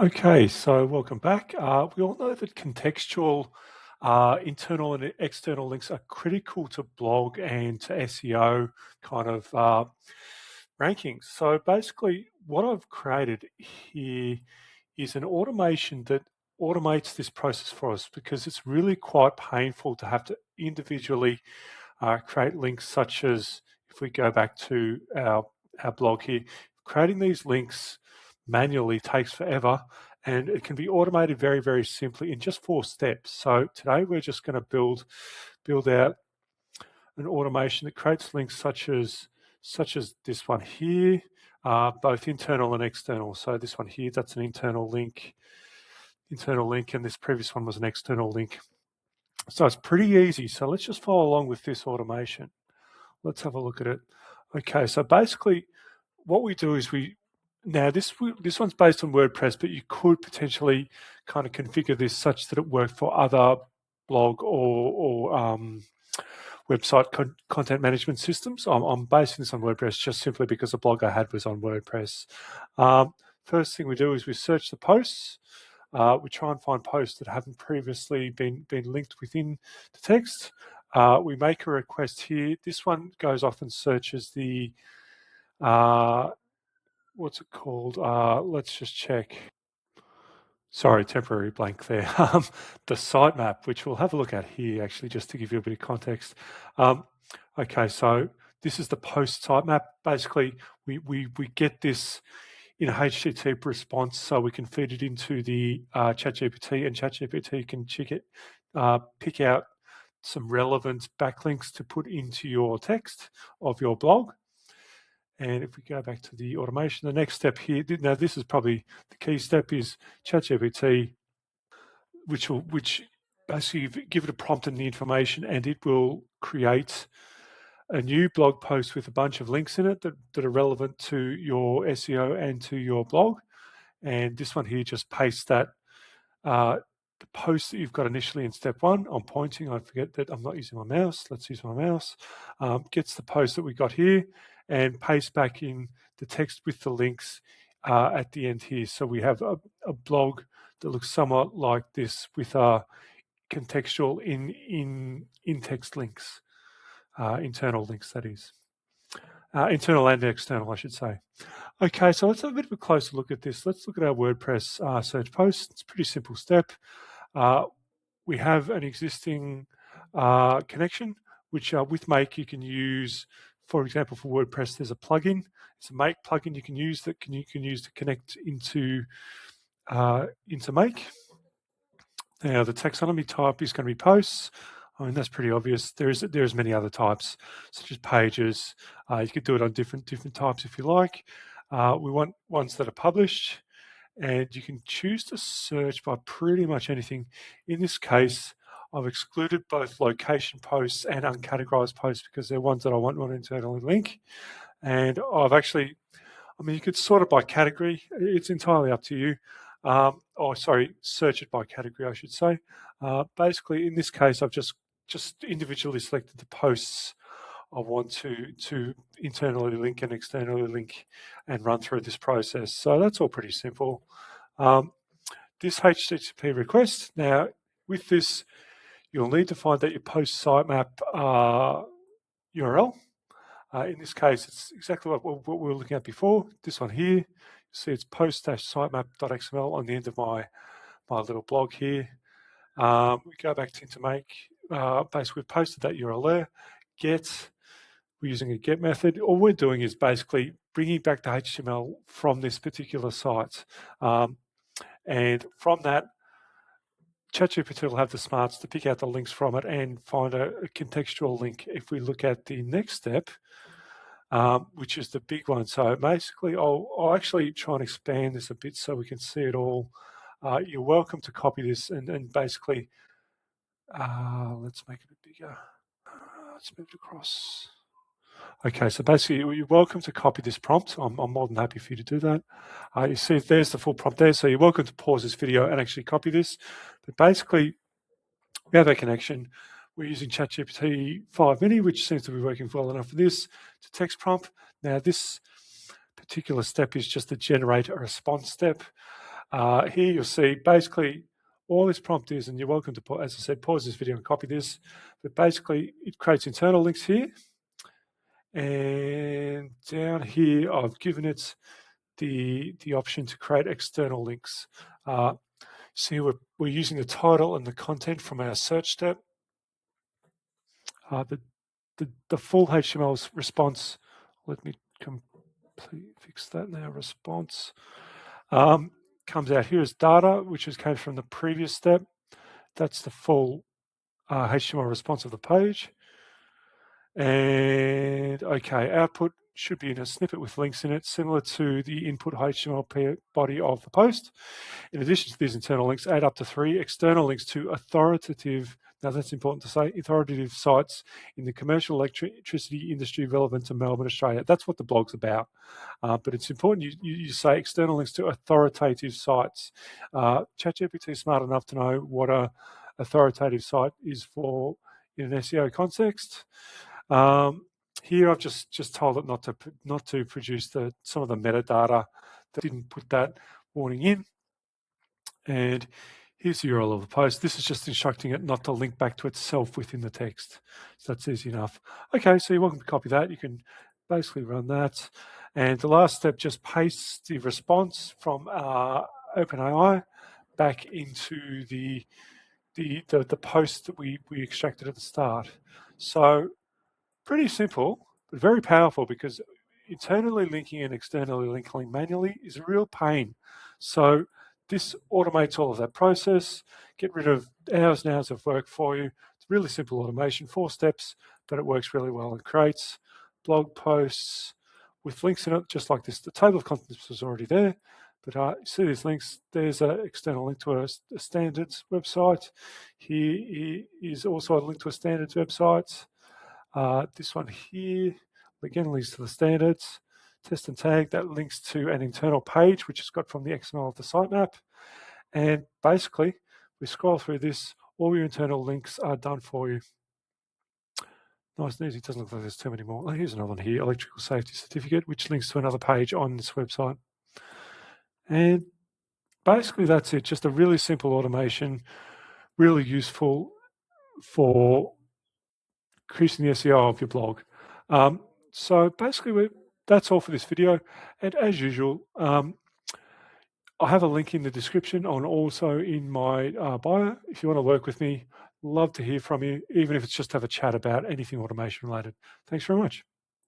Okay, so welcome back. We all know that contextual internal and external links are critical to blog and to SEO kind of rankings. So basically, what I've created here is an automation that automates this process for us because it's really quite painful to have to individually create links such as if we go back to our blog here, creating these links manually takes forever and it can be automated very, very simply in just 4 steps. So today we're just going to build out an automation that creates links such as this one here, both internal and external. So this one here, that's an internal link, and this previous one was an external link. So it's pretty easy. So let's just follow along with this automation. Let's have a look at it. Okay, so basically what we do is now this one's based on WordPress, but you could potentially kind of configure this such that it worked for other blog or website content management systems. I'm basing this on WordPress just simply because the blog I had was on WordPress. First thing we do is we search the posts. We try and find posts that haven't previously been linked within the text. We make a request here. This one goes off and searches the, what's it called? Let's just check. Sorry, temporary blank there. The sitemap, which we'll have a look at here, actually, just to give you a bit of context. Okay, so this is the post sitemap. Basically, we get this in a HTTP response, so we can feed it into the ChatGPT, and ChatGPT can pick out some relevant backlinks to put into your text of your blog. And if we go back to the automation, the next step here, now this is probably the key step, is ChatGPT, which basically give it a prompt and the information, and it will create a new blog post with a bunch of links in it that are relevant to your SEO and to your blog. And this one here just pastes that the post that you've got initially in step 1. I'm pointing, I forget that I'm not using my mouse. Let's use my mouse. Gets the post that we got here and paste back in the text with the links at the end here. So we have a blog that looks somewhat like this with contextual in-text links, internal links, that is. Internal and external, I should say. Okay, so let's have a bit of a closer look at this. Let's look at our WordPress search post. It's a pretty simple step. We have an existing connection, which with Make you can use. For example, for WordPress, there's a plugin. It's a Make plugin you can use that you can use to connect into Make. Now, the taxonomy type is going to be posts. I mean, that's pretty obvious. There's many other types, such as pages. You could do it on different types if you like. We want ones that are published, and you can choose to search by pretty much anything. In this case, I've excluded both location posts and uncategorized posts because they're ones that I won't want to internally link. And you could sort it by category. It's entirely up to you. Search it by category, I should say. Basically, in this case, I've just individually selected the posts I want to internally link and externally link and run through this process. So that's all pretty simple. This HTTP request, now with this, you'll need to find that your post sitemap URL. In this case, it's exactly what we were looking at before. This one here, you see it's post-sitemap.xml on the end of my little blog here. We go back to Make. Basically, we've posted that URL there. We're using a get method. All we're doing is basically bringing back the HTML from this particular site. And from that, ChatGPT will have the smarts to pick out the links from it and find a contextual link. If we look at the next step, which is the big one. So basically, I'll actually try and expand this a bit so we can see it all. You're welcome to copy this and basically, let's make it a bit bigger. Let's move it across. Okay, so basically, you're welcome to copy this prompt. I'm more than happy for you to do that. You see, there's the full prompt there. So you're welcome to pause this video and actually copy this. But basically, we have a connection. We're using ChatGPT 5 Mini, which seems to be working well enough for this, to text prompt. Now, this particular step is just to generate a response step. Here you'll see basically all this prompt is, and you're welcome to, as I said, pause this video and copy this, but basically it creates internal links here. And down here, I've given it the option to create external links. See, we're using the title and the content from our search step. The full HTML response, let me fix that now, response, comes out here as data, which came from the previous step. That's the full HTML response of the page. And okay, output should be in a snippet with links in it, similar to the input HTML body of the post. In addition to these internal links, add up to 3 external links to authoritative, now that's important to say, authoritative sites in the commercial electricity industry relevant to Melbourne, Australia. That's what the blog's about. But it's important you say external links to authoritative sites. ChatGPT is smart enough to know what a authoritative site is for in an SEO context. Here I've just told it not to produce some of the metadata that didn't put that warning in. And here's the URL of the post. This is just instructing it not to link back to itself within the text. So that's easy enough. Okay, so you're welcome to copy that. You can basically run that. And the last step just pastes the response from OpenAI back into the post that we extracted at the start. So pretty simple, but very powerful, because internally linking and externally linking manually is a real pain. So this automates all of that process, get rid of hours and hours of work for you. It's really simple automation, 4 steps, but it works really well. It creates blog posts with links in it, just like this. The table of contents was already there, but you see these links. There's an external link to a standards website. Here is also a link to a standards website. This one here, again, links to the standards. Test and tag, that links to an internal page, which is got from the XML of the sitemap. And basically, we scroll through this, all your internal links are done for you. Nice and easy, it doesn't look like there's too many more. Oh, here's another one here, electrical safety certificate, which links to another page on this website. And basically that's it, just a really simple automation, really useful for increasing the SEO of your blog. So basically that's all for this video. And as usual, I have a link in the description and also in my bio. If you want to work with me, love to hear from you, even if it's just have a chat about anything automation related. Thanks very much.